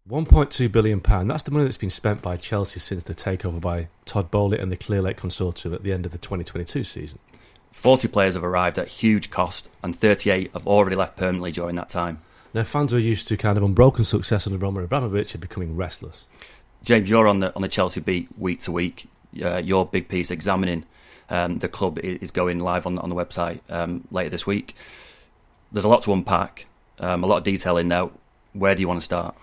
£1.2 billion. That's the money that's been spent by Chelsea since the takeover by Todd Bowley and the Clear Lake Consortium at the end of the 2022 season. 40 players have arrived at huge cost, and 38 have already left permanently during that time. Now, fans who are used to kind of unbroken success under Roman Abramovich are becoming restless. James, you're on the Chelsea beat week to week. Your big piece examining the club is going live on the website later this week. There's a lot to unpack, a lot of detail in there. Where do you want to start?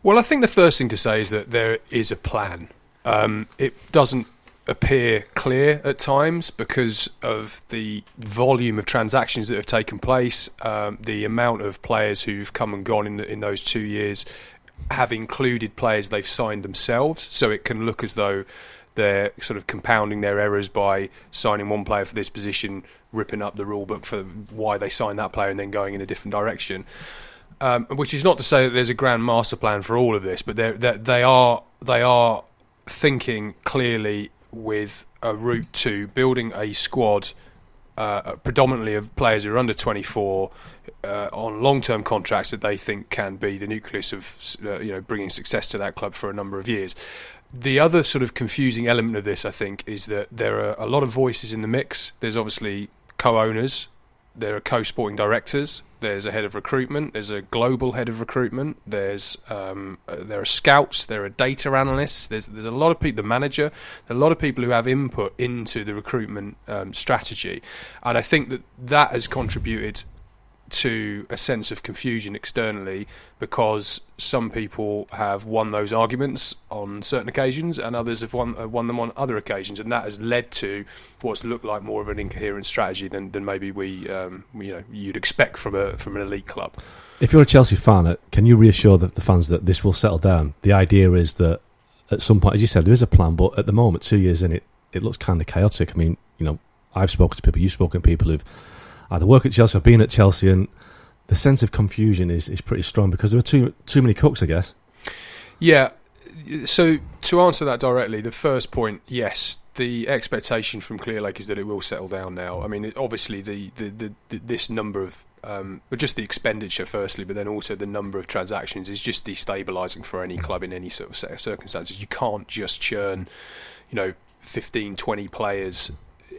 Well, I think the first thing to say is that there is a plan. It doesn't appear clear at times because of the volume of transactions that have taken place, the amount of players who've come and gone in those 2 years have included players they've signed themselves, so it can look as though they're sort of compounding their errors by signing one player for this position, ripping up the rule book for why they signed that player and then going in a different direction. Which is not to say that there's a grand master plan for all of this, but they are thinking clearly with a route to building a squad predominantly of players who are under 24 on long-term contracts that they think can be the nucleus of bringing success to that club for a number of years. The other sort of confusing element of this, I think, is that there are a lot of voices in the mix. There's obviously co-owners, there are co-sporting directors, there's a head of recruitment, there's a global head of recruitment, there are scouts, there are data analysts, there's a lot of people, the manager, a lot of people who have input into the recruitment strategy. And I think that has contributed to a sense of confusion externally, because some people have won those arguments on certain occasions and others have won them on other occasions, and that has led to what's looked like more of an incoherent strategy than maybe you'd expect from an elite club. If you're a Chelsea fan, can you reassure the fans that this will settle down? The idea is that at some point, as you said, there is a plan, but at the moment, 2 years in, it looks kind of chaotic. I mean, I've spoken to people, you've spoken to people who've either work at Chelsea or been at Chelsea, and the sense of confusion is pretty strong because there are too many cooks, I guess. Yeah. So to answer that directly, the first point, yes, the expectation from Clear Lake is that it will settle down now. I mean, obviously this number of, but just the expenditure firstly, but then also the number of transactions is just destabilising for any club in any sort of set of circumstances. You can't just churn, 15, 20 players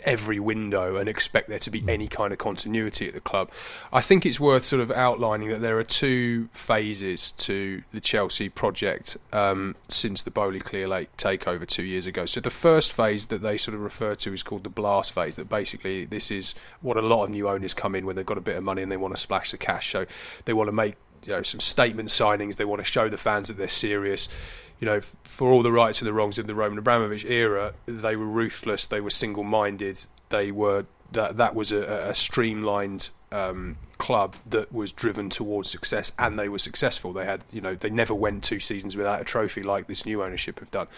every window and expect there to be any kind of continuity at the club. I think it's worth sort of outlining that there are two phases to the Chelsea project since the Bowley Clear Lake takeover 2 years ago. So the first phase that they sort of refer to is called the blast phase, that basically this is what a lot of new owners come in when they've got a bit of money and they want to splash the cash. So they want to make some statement signings, they want to show the fans that they're serious. For all the rights and the wrongs of the Roman Abramovich era, they were ruthless, they were single-minded, that was a streamlined club that was driven towards success, and they were successful. They had, they never went 2 seasons without a trophy like this new ownership have done.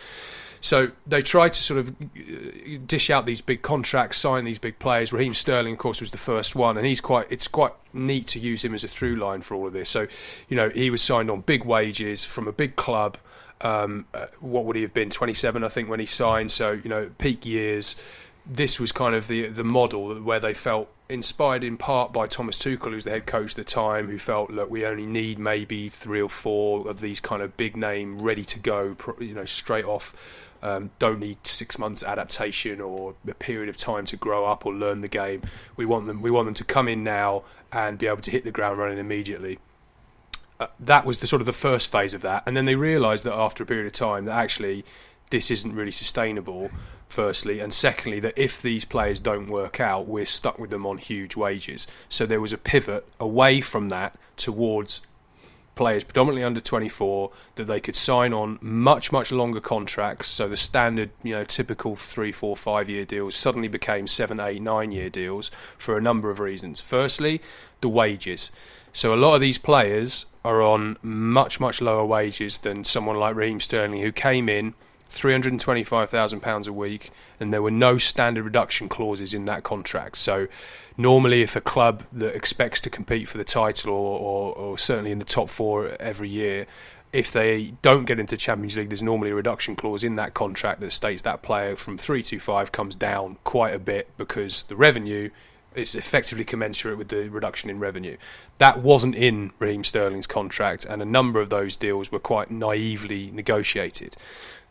So they tried to sort of dish out these big contracts, sign these big players. Raheem Sterling, of course, was the first one, and it's quite neat to use him as a through line for all of this. So, he was signed on big wages from a big club. What would he have been, 27 I think when he signed, so peak years. This was kind of the model where they felt inspired in part by Thomas Tuchel, who's the head coach at the time, who felt, look, we only need maybe 3 or 4 of these kind of big name ready to go, straight off. Don't need 6 months adaptation or a period of time to grow up or learn the game. We want them to come in now and be able to hit the ground running immediately. That was the first phase of that, and then they realised that after a period of time that actually this isn't really sustainable, firstly, and secondly that if these players don't work out, we're stuck with them on huge wages. So there was a pivot away from that towards players predominantly under 24 that they could sign on much, much longer contracts. So the standard, typical 3, 4, 5 year deals suddenly became 7, 8, 9 year deals for a number of reasons. Firstly, the wages. So a lot of these players are on much, much lower wages than someone like Raheem Sterling, who came in £325,000 a week, and there were no standard reduction clauses in that contract. So normally if a club that expects to compete for the title or certainly in the top 4 every year, if they don't get into Champions League, there's normally a reduction clause in that contract that states that player from 325 comes down quite a bit because the revenue It's effectively commensurate with the reduction in revenue. That wasn't in Raheem Sterling's contract, and a number of those deals were quite naively negotiated.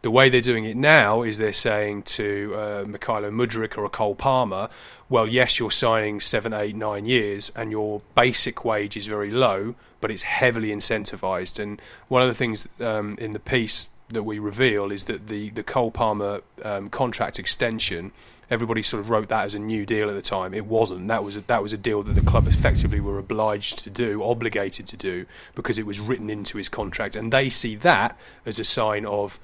The way they're doing it now is they're saying to Mykhailo Mudryk or a Cole Palmer, well, yes, you're signing 7, 8, 9 years and your basic wage is very low, but it's heavily incentivised. And one of the things in the piece that we reveal is that the Cole Palmer contract extension, everybody sort of wrote that as a new deal at the time. It wasn't. That was a deal that the club effectively were obliged to do, obligated to do, because it was written into his contract. And they see that as a sign of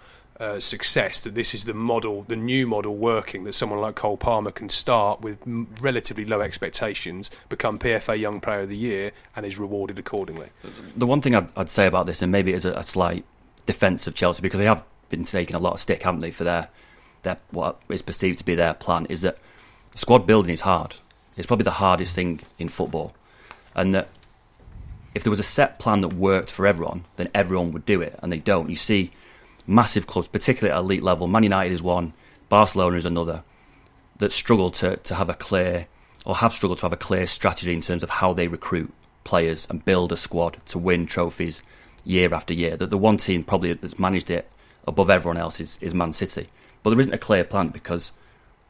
success, that this is the model, the new model working, that someone like Cole Palmer can start with relatively low expectations, become PFA Young Player of the Year, and is rewarded accordingly. The one thing I'd say about this, and maybe it is a slight defence of Chelsea, because they have been taking a lot of stick, haven't they, for their what is perceived to be their plan, is that squad building is hard. It's probably the hardest thing in football, and that if there was a set plan that worked for everyone, then everyone would do it, and they don't. You see massive clubs, particularly at elite level, Man United is one, Barcelona is another, that struggle to have a clear, or have struggled to have a clear strategy in terms of how they recruit players and build a squad to win trophies year after year. That the one team probably that's managed it above everyone else is Man City. But there isn't a clear plan, because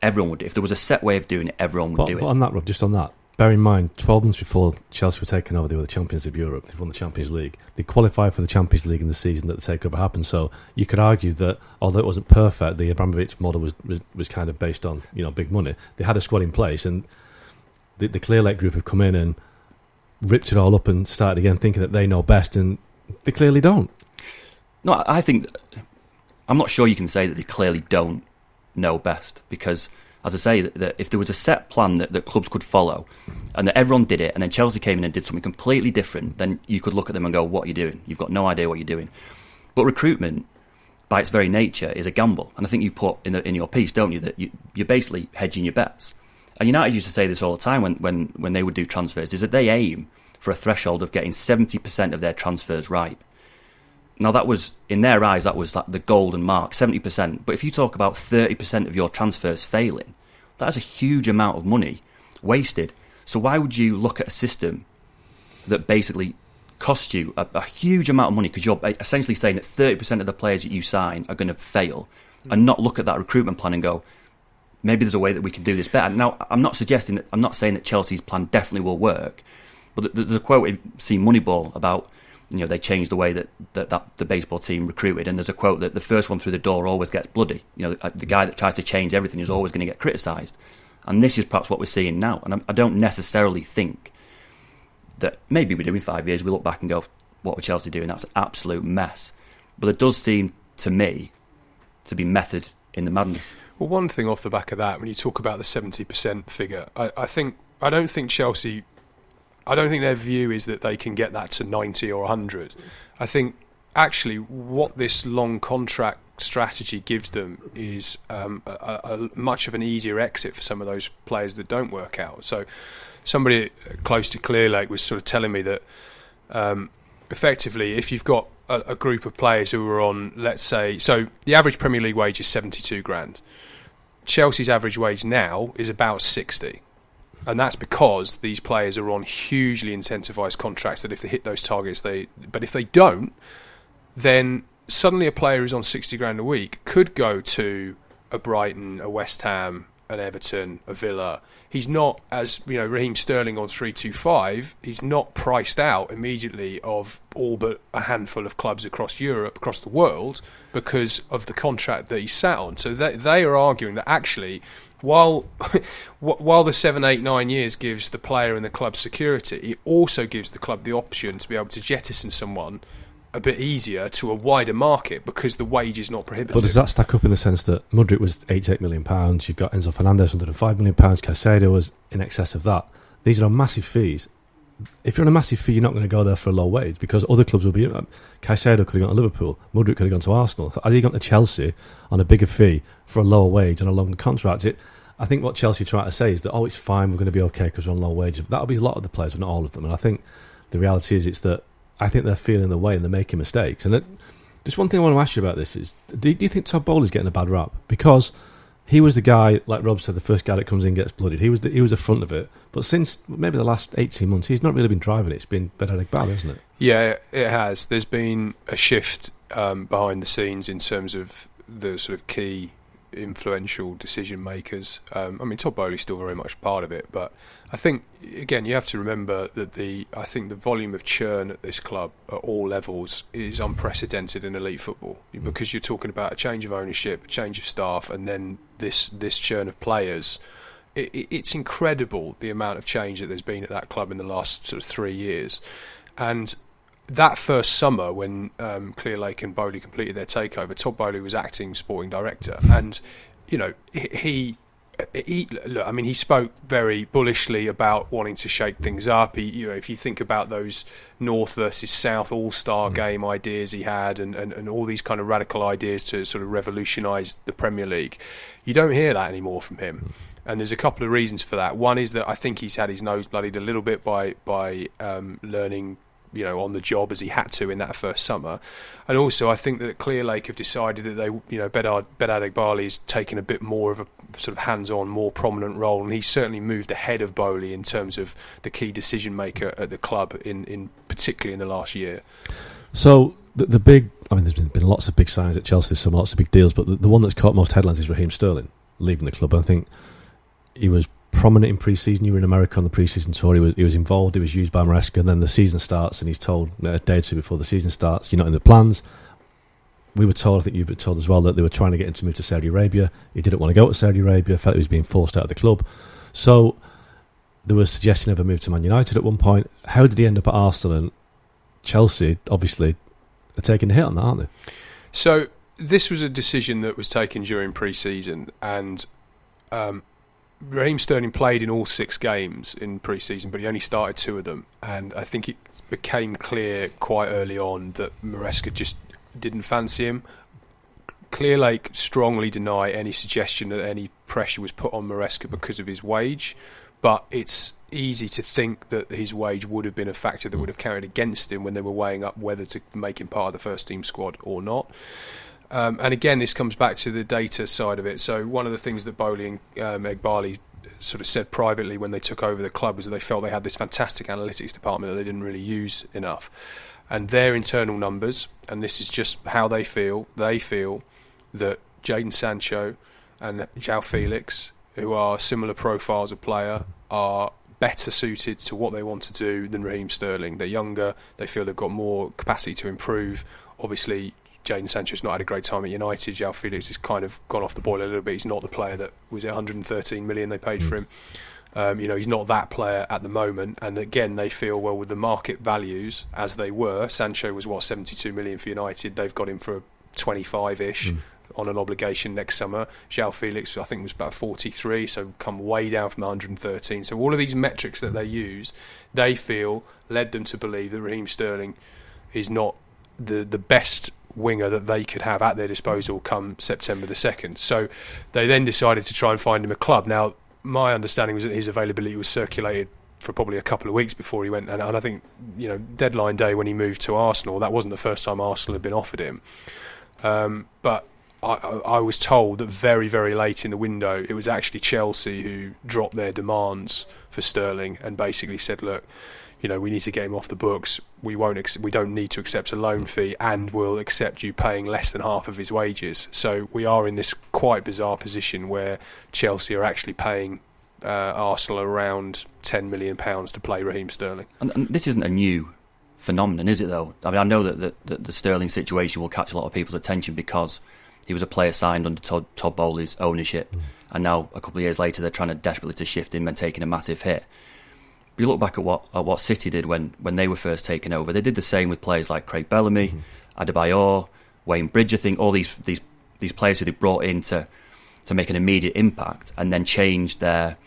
everyone would do it. If there was a set way of doing it, everyone would do it. But on that, Rob, just on that, bear in mind, 12 months before Chelsea were taken over, they were the champions of Europe. They won the Champions League. They qualified for the Champions League in the season that the takeover happened. So you could argue that, although it wasn't perfect, the Abramovich model was kind of based on big money. They had a squad in place, and the Clear Lake group have come in and ripped it all up and started again, thinking that they know best, and they clearly don't. No, I'm not sure you can say that they clearly don't know best, because, as I say, that if there was a set plan that clubs could follow, and that everyone did it, and then Chelsea came in and did something completely different, then you could look at them and go, what are you doing? You've got no idea what you're doing. But recruitment, by its very nature, is a gamble. And I think you put in your piece, don't you, that you're basically hedging your bets. And United used to say this all the time when they would do transfers, is that they aim for a threshold of getting 70% of their transfers right. Now, that was, in their eyes, that was like the golden mark, 70%. But if you talk about 30% of your transfers failing, that is a huge amount of money wasted. So why would you look at a system that basically costs you a huge amount of money, because you're essentially saying that 30% of the players that you sign are going to fail, and not look at that recruitment plan and go, maybe there's a way that we can do this better? Now, I'm not saying that Chelsea's plan definitely will work, but there's a quote in Moneyball about, they changed the way that the baseball team recruited, and there's a quote that the first one through the door always gets bloody. The guy that tries to change everything is always going to get criticised, and this is perhaps what we're seeing now. And I don't necessarily think that maybe we do in 5 years, we look back and go, what were Chelsea doing? That's an absolute mess. But it does seem to me to be method in the madness. Well, one thing off the back of that, when you talk about the 70% figure, I don't think Chelsea, I don't think their view is that they can get that to 90 or 100. I think actually what this long contract strategy gives them is a much of an easier exit for some of those players that don't work out. So somebody close to Clear Lake was sort of telling me that effectively, if you've got a group of players who are on, let's say, so the average Premier League wage is 72 grand. Chelsea's average wage now is about 60. And that's because these players are on hugely incentivised contracts that if they hit those targets, but if they don't, then suddenly a player who's on 60 grand a week could go to a Brighton, a West Ham, an Everton, a Villa. He's not, as Raheem Sterling on 325, he's not priced out immediately of all but a handful of clubs across Europe, across the world, because of the contract that he sat on. So they are arguing that actually, while the 7, 8, 9 years gives the player and the club security, it also gives the club the option to be able to jettison someone a bit easier to a wider market because the wage is not prohibitive. But does that stack up in the sense that Mudryk was £88 million, you've got Enzo Fernandez £105 million, Caicedo was in excess of that. These are massive fees. If you're on a massive fee, you're not going to go there for a low wage, because other clubs will be... Caicedo could have gone to Liverpool, Mudryk could have gone to Arsenal. Had he gone to Chelsea on a bigger fee for a lower wage and a longer contract? I think what Chelsea try to say is that, it's fine, we're going to be okay because we're on low wage. That'll be a lot of the players, but not all of them. And I think the reality is I think they're feeling the way and they're making mistakes. And just one thing I want to ask you about this is, do you think Todd Bowley's getting a bad rap? Because he was the guy, like Rob said, the first guy that comes in gets bloodied. He was the front of it. But since maybe the last 18 months, he's not really been driving it. It's been Bedarik Bal, hasn't it? Yeah, it has. There's been a shift behind the scenes in terms of the sort of key influential decision makers. I mean, Todd Bowley's still very much part of it, but I think, again, you have to remember that I think the volume of churn at this club at all levels is unprecedented in elite football, because you're talking about a change of ownership, a change of staff, and then this churn of players. It's incredible the amount of change that there's been at that club in the last sort of 3 years. And that first summer, when Clearlake and Bowley completed their takeover, Todd Bowley was acting sporting director, and he look, I mean, he spoke very bullishly about wanting to shake things up. If you think about those North versus South All-Star game ideas he had, and all these kind of radical ideas to sort of revolutionise the Premier League, you don't hear that anymore from him. And there's a couple of reasons for that. One is that I think he's had his nose bloodied a little bit by learning, on the job as he had to in that first summer. And also I think that Clearlake have decided that they, Bedarik Bali's taken a bit more of a sort of hands-on, more prominent role, and he's certainly moved ahead of Bowley in terms of the key decision maker at the club, in particularly in the last year. So the big, I mean, there's been lots of big signings at Chelsea this summer, lots of big deals, but the one that's caught most headlines is Raheem Sterling leaving the club. I think he was prominent in pre-season. You were in America on the pre-season tour. He was involved. He was used by Maresca, and then the season starts, and he's told a day or two before the season starts, you're not in the plans. We were told, I think you've been told as well, that they were trying to get him to move to Saudi Arabia. He didn't want to go to Saudi Arabia. Felt he was being forced out of the club. So there was suggestion of a move to Man United at one point. How did he end up at Arsenal? And Chelsea, obviously, are taking the hit on that, aren't they? So this was a decision that was taken during pre-season, and Raheem Sterling played in all 6 games in pre-season, but he only started 2 of them. And I think it became clear quite early on that Maresca just didn't fancy him. Clearlake strongly deny any suggestion that any pressure was put on Maresca because of his wage, but it's easy to think that his wage would have been a factor that would have carried against him when they were weighing up whether to make him part of the first team squad or not. And again, this comes back to the data side of it. So one of the things that Bowley and Egbali sort of said privately when they took over the club was that they felt they had this fantastic analytics department that they didn't really use enough. And their internal numbers, and this is just how they feel that Jadon Sancho and João Felix, who are similar profiles of player, are better suited to what they want to do than Raheem Sterling. They're younger, they feel they've got more capacity to improve. Obviously, Jadon Sancho's not had a great time at United. João Felix has kind of gone off the boil a little bit. He's not the player that was 113 million they paid for him. He's not that player at the moment. And again, they feel, well, with the market values as they were, Sancho was 72 million for United. They've got him for 25-ish on an obligation next summer. João Felix, I think, was about 43, so come way down from the 113. So all of these metrics that they use, they feel led them to believe that Raheem Sterling is not the best winger that they could have at their disposal come September the 2nd. So they then decided to try and find him a club. Now, my understanding was that his availability was circulated for probably a couple of weeks before he went, and I think, deadline day when he moved to Arsenal, that wasn't the first time Arsenal had been offered him. But I was told that very, very late in the window, it was actually Chelsea who dropped their demands for Sterling and basically said, look, we need to get him off the books. We don't need to accept a loan fee, and we'll accept you paying less than half of his wages. So we are in this quite bizarre position where Chelsea are actually paying Arsenal around £10 million to play Raheem Sterling. And this isn't a new phenomenon, is it, though? I mean, I know that the Sterling situation will catch a lot of people's attention because he was a player signed under Todd Bowley's ownership, and now a couple of years later they're trying desperately to shift him and taking a massive hit. But you look back at what City did when they were first taken over. They did the same with players like Craig Bellamy, Adebayor, Wayne Bridge. I think all these players who they brought in to make an immediate impact, and then changed their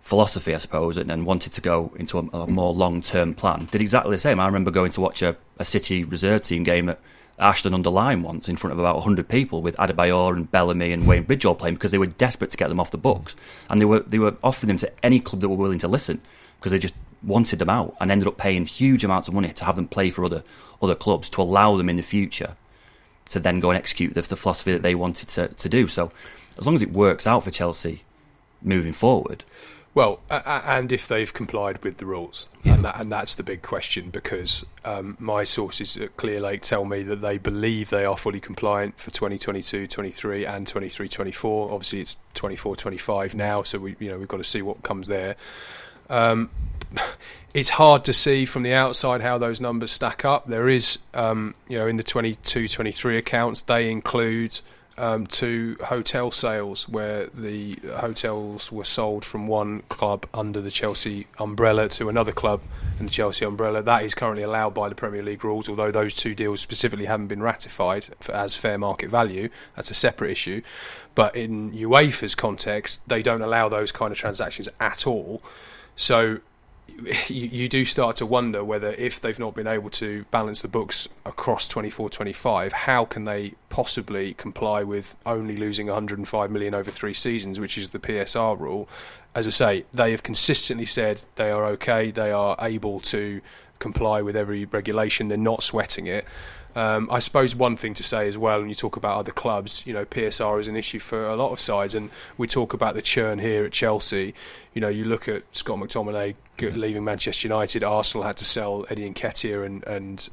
philosophy, I suppose, and wanted to go into a more long-term plan. Did exactly the same. I remember going to watch a City reserve team game at Ashton-under-Lyne once in front of about 100 people with Adebayor and Bellamy and Wayne Bridge all playing because they were desperate to get them off the books, and they were offering them to any club that were willing to listen because they just wanted them out, and ended up paying huge amounts of money to have them play for other clubs to allow them in the future to then go and execute the philosophy that they wanted to do. So as long as it works out for Chelsea moving forward. Well, and if they've complied with the rules, and that's the big question, because my sources at Clear Lake tell me that they believe they are fully compliant for 2022-23 and 23-24. Obviously, it's 24-25 now, so we've got to see what comes there. It's hard to see from the outside how those numbers stack up. There is, in the 22-23 accounts, they include 2 hotel sales where the hotels were sold from one club under the Chelsea umbrella to another club in the Chelsea umbrella. That is currently allowed by the Premier League rules, although those 2 deals specifically haven't been ratified as fair market value. That's a separate issue. But in UEFA's context, they don't allow those kind of transactions at all. So you do start to wonder whether, if they've not been able to balance the books across 24-25, how can they possibly comply with only losing 105 million over 3 seasons, which is the PSR rule. As I say, they have consistently said they are okay, they are able to comply with every regulation, they're not sweating it. I suppose one thing to say as well, when you talk about other clubs, PSR is an issue for a lot of sides, and we talk about the churn here at Chelsea. You look at Scott McTominay leaving Manchester United. Arsenal had to sell Eddie Nketiah and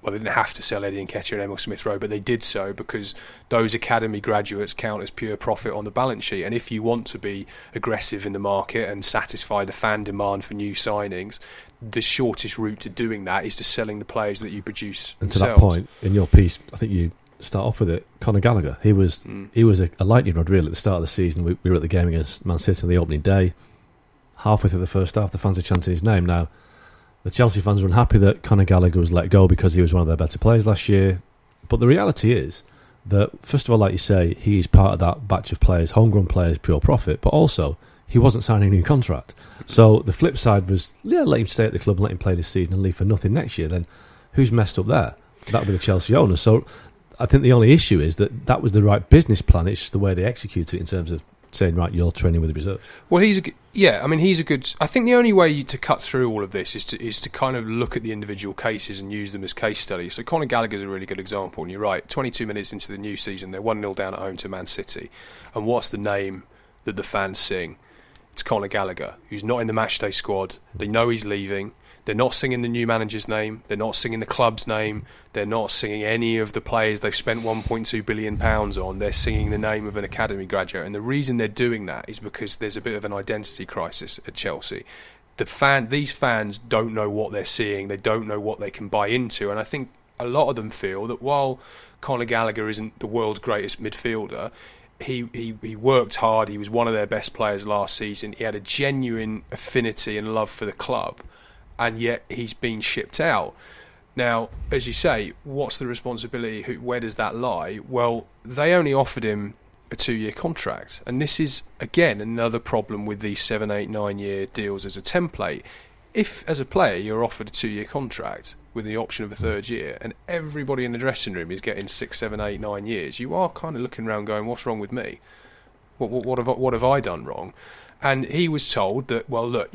they didn't have to sell Eddie Nketiah and Emil Smith-Rowe, but they did so because those academy graduates count as pure profit on the balance sheet. And if you want to be aggressive in the market and satisfy the fan demand for new signings, the shortest route to doing that is to selling the players that you produce and themselves. To that point, in your piece, I think you start off with it, Conor Gallagher. He was a lightning rod really at the start of the season. We were at the game against Man City on the opening day. Halfway through the first half, the fans are chanting his name. Now, the Chelsea fans were unhappy that Conor Gallagher was let go because he was one of their better players last year. But the reality is that, first of all, like you say, he's part of that batch of players, homegrown players, pure profit, but also he wasn't signing a new contract. So the flip side was, let him stay at the club and let him play this season and leave for nothing next year. Then who's messed up there? That would be the Chelsea owner. So I think the only issue is that was the right business plan. It's just the way they executed it in terms of saying, right, you're training with the reserve. Well, he's a good. I think the only way to cut through all of this is to kind of look at the individual cases and use them as case studies. So Conor Gallagher is a really good example, and you're right. 22 minutes into the new season, they're 1-0 down at home to Man City, and what's the name that the fans sing? It's Conor Gallagher, who's not in the matchday squad. They know he's leaving. They're not singing the new manager's name. They're not singing the club's name. They're not singing any of the players they've spent £1.2 billion on. They're singing the name of an academy graduate. And the reason they're doing that is because there's a bit of an identity crisis at Chelsea. These fans don't know what they're seeing. They don't know what they can buy into. And I think a lot of them feel that while Conor Gallagher isn't the world's greatest midfielder, he worked hard. He was one of their best players last season. He had a genuine affinity and love for the club. And yet he's been shipped out. Now, as you say, what's the responsibility? Where does that lie? Well, they only offered him a 2-year contract. And this is, again, another problem with these 7, 8, 9-year deals as a template. If, as a player, you're offered a 2-year contract with the option of a 3rd year, and everybody in the dressing room is getting 6, 7, 8, 9 years, you are kind of looking around going, what's wrong with me? What have I done wrong? And he was told that, well, look,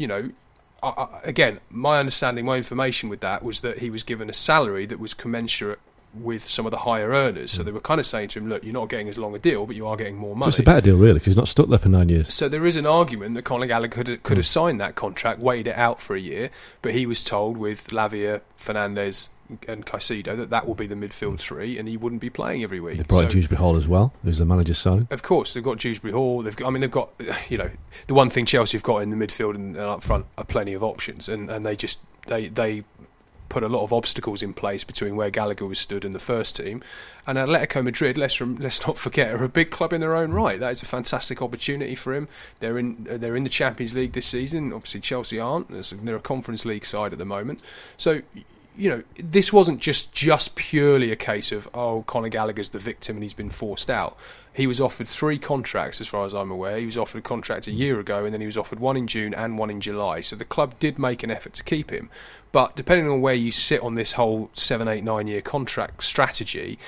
again, my understanding, my information with that was that he was given a salary that was commensurate with some of the higher earners. So they were kind of saying to him, look, you're not getting as long a deal, but you are getting more money. So it's a better deal, really, because he's not stuck there for 9 years. So there is an argument that Conor Gallagher could have signed that contract, waited it out for a year, but he was told with Lavia, Fernandes and Caicedo that will be the midfield 3, and he wouldn't be playing every week. They brought Dewsbury Hall as well, who's the manager's son. Of course, they've got Dewsbury Hall. They've got the one thing Chelsea have got in the midfield and up front are plenty of options, and they put a lot of obstacles in place between where Gallagher was stood and the first team. And Atletico Madrid, let's not forget, are a big club in their own right. That is a fantastic opportunity for him. They're in the Champions League this season. Obviously, Chelsea aren't. They're a Conference League side at the moment. So, this wasn't just purely a case of, Conor Gallagher's the victim and he's been forced out. He was offered 3 contracts, as far as I'm aware. He was offered a contract a year ago, and then he was offered one in June and one in July. So the club did make an effort to keep him. But depending on where you sit on this whole 7, 8, 9-year contract strategy,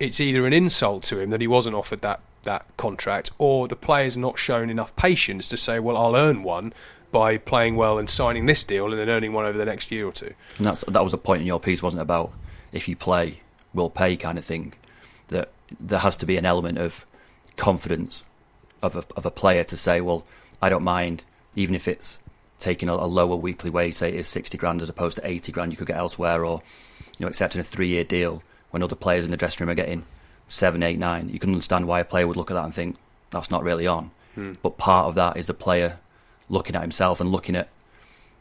it's either an insult to him that he wasn't offered that contract, or the player's not shown enough patience to say, well, I'll earn one by playing well and signing this deal and then earning one over the next year or two. And that was a point in your piece, wasn't it, about if you play, we'll pay kind of thing. that there has to be an element of confidence of a player to say, well, I don't mind, even if it's taking a lower weekly wage, say it is 60 grand as opposed to 80 grand you could get elsewhere, or accepting a 3-year deal when other players in the dressing room are getting 7, 8, 9. You can understand why a player would look at that and think that's not really on. But part of that is the player looking at himself and looking at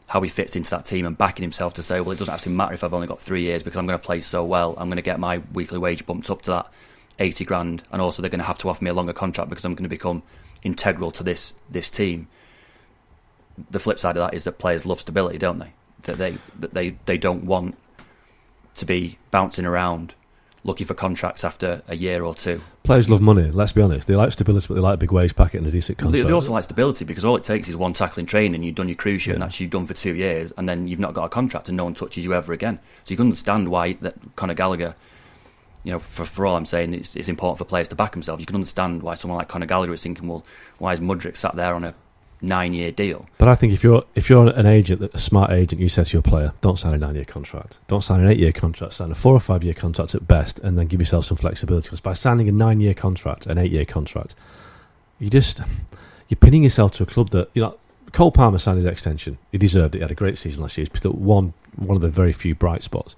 how he fits into that team and backing himself to say, well, it doesn't actually matter if I've only got 3 years because I'm going to play so well. I'm going to get my weekly wage bumped up to that 80 grand, and also they're going to have to offer me a longer contract because I'm going to become integral to this team. The flip side of that is that players love stability, don't they? That they don't want to be bouncing around looking for contracts after a year or two. Players love money, let's be honest. They like stability, but they like a big wage packet and a decent contract. They also like stability because all it takes is one tackling training, you've done your cruise ship and that's you've done for 2 years, and then you've not got a contract and no one touches you ever again. So you can understand why that Conor Gallagher, for all I'm saying, it's important for players to back themselves. You can understand why someone like Conor Gallagher is thinking, well, why is Mudryk sat there on a 9-year deal? But I think if you're an agent, a smart agent, you say to your player, don't sign a 9-year contract, don't sign an 8-year contract, sign a 4 or 5 year contract at best, and then give yourself some flexibility. Because by signing a 9-year contract, an 8-year contract, you're pinning yourself to a club that Cole Palmer signed his extension. He deserved it. He had a great season last year. He's one of the very few bright spots.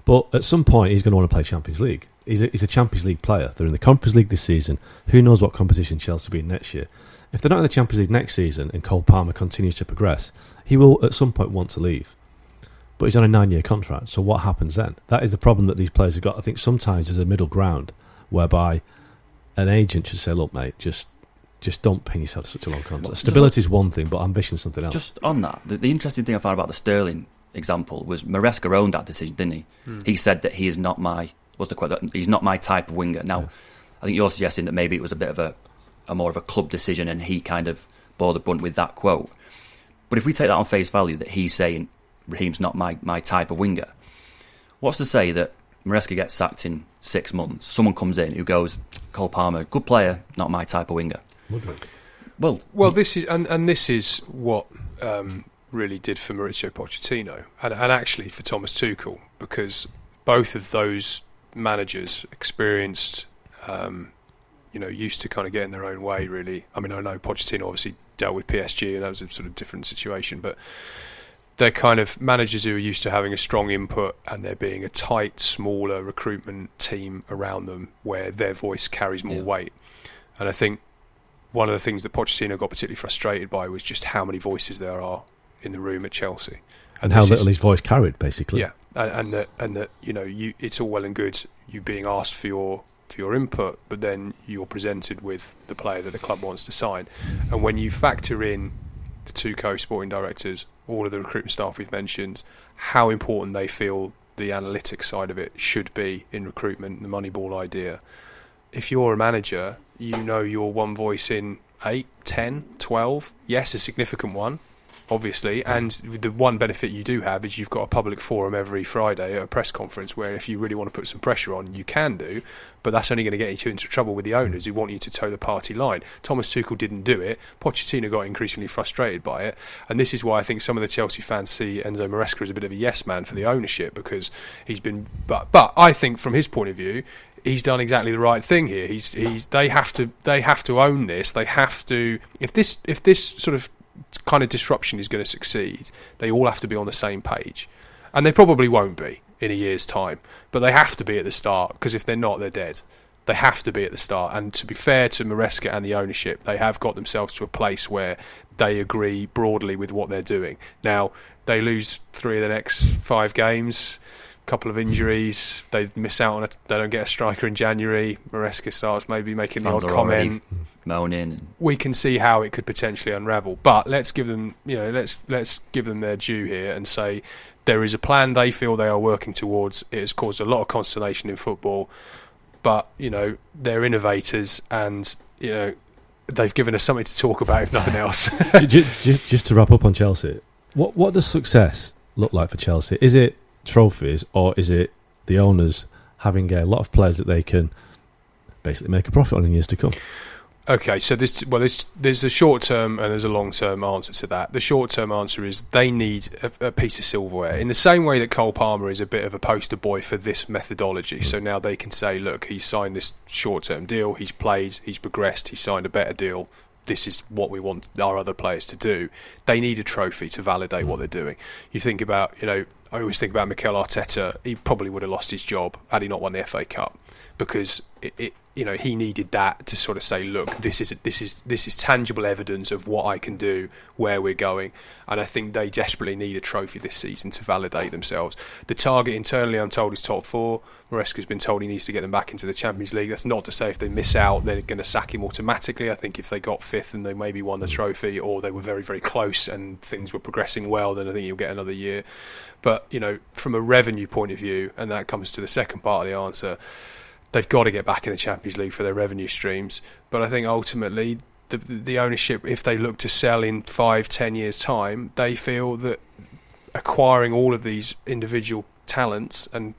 But at some point, he's going to want to play Champions League. He's a Champions League player. They're in the Conference League this season. Who knows what competition Chelsea will be in next year? If they're not in the Champions League next season and Cole Palmer continues to progress, he will at some point want to leave. But he's on a 9-year contract, so what happens then? That is the problem that these players have got. I think sometimes there's a middle ground whereby an agent should say, look, mate, just don't pin yourself to such a long contract. Stability is one thing, but ambition is something else. Just on that, the interesting thing I found about the Sterling example was Maresca owned that decision, didn't he? He said that he is not my... What's the quote? He's not my type of winger. Now, I think you're suggesting that maybe it was a bit of a more of a club decision and he kind of bore the brunt with that quote. But if we take that on face value, that he's saying Raheem's not my type of winger, what's to say that Maresca gets sacked in 6 months, someone comes in who goes, Cole Palmer, good player, not my type of winger? Well, this is what really did for Mauricio Pochettino and actually for Thomas Tuchel, because both of those managers experienced used to kind of get in their own way, really. I mean, I know Pochettino obviously dealt with PSG and that was a sort of different situation, but they're kind of managers who are used to having a strong input and there being a tight, smaller recruitment team around them where their voice carries more weight. And I think one of the things that Pochettino got particularly frustrated by was just how many voices there are in the room at Chelsea. And how little his voice carried, basically. Yeah, and that it's all well and good you being asked for your input, but then you're presented with the player that the club wants to sign. And when you factor in the 2 co-sporting directors, all of the recruitment staff we've mentioned, how important they feel the analytics side of it should be in recruitment, the Moneyball idea. If you're a manager, you're one voice in 8, 10, 12. Yes, a significant one, obviously, and the one benefit you do have is you've got a public forum every Friday at a press conference where if you really want to put some pressure on, you can do, but that's only going to get you into trouble with the owners who want you to toe the party line. Thomas Tuchel didn't do it. Pochettino got increasingly frustrated by it, and this is why I think some of the Chelsea fans see Enzo Maresca as a bit of a yes man for the ownership, because he's been... But I think from his point of view, he's done exactly the right thing here. They have to own this. They have to... If this sort of kind of disruption is going to succeed, they all have to be on the same page, and they probably won't be in a year's time, but they have to be at the start, because if they're not, they're dead. They have to be at the start, and to be fair to Maresca and the ownership, they have got themselves to a place where they agree broadly with what they're doing. Now, they lose 3 of the next 5 games, couple of injuries, they miss out on they don't get a striker in January, Maresca starts maybe making the odd comment, moaning. We can see how it could potentially unravel, but let's give them let's give them their due here and say there is a plan they feel they are working towards. It has caused a lot of consternation in football, but they're innovators, and they've given us something to talk about, if nothing else. just to wrap up on Chelsea, what does success look like for Chelsea? Is it trophies, or is it the owners having a lot of players that they can basically make a profit on in years to come? Okay, so there's a short term and there's a long term answer to that. The short term answer is they need a piece of silverware in the same way that Cole Palmer is a bit of a poster boy for this methodology. So now they can say, look, he's signed this short term deal, he's played, he's progressed, he's signed a better deal. This is what we want our other players to do. They need a trophy to validate what they're doing. You think about, I always think about Mikel Arteta. He probably would have lost his job had he not won the FA Cup, because he needed that to sort of say, look, this is tangible evidence of what I can do, where we're going. And I think they desperately need a trophy this season to validate themselves. The target internally, I'm told, is top four. Maresca's been told he needs to get them back into the Champions League. That's not to say if they miss out, they're going to sack him automatically. I think if they got fifth and they maybe won the trophy, or they were very, very close and things were progressing well, then I think you'll get another year. But, from a revenue point of view, and that comes to the second part of the answer, they've got to get back in the Champions League for their revenue streams. But I think ultimately the ownership, if they look to sell in 5-10 years' time, they feel that acquiring all of these individual talents and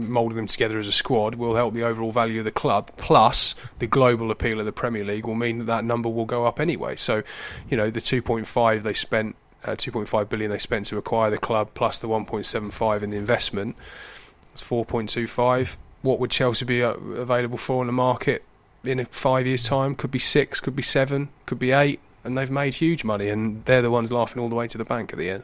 moulding them together as a squad will help the overall value of the club. Plus, the global appeal of the Premier League will mean that number will go up anyway. So, the 2.5 they spent, 2.5 billion they spent to acquire the club, plus the 1.75 in the investment, it's 4.25. What would Chelsea be available for in the market in 5 years' time? Could be 6, could be 7, could be 8, and they've made huge money, and they're the ones laughing all the way to the bank at the end.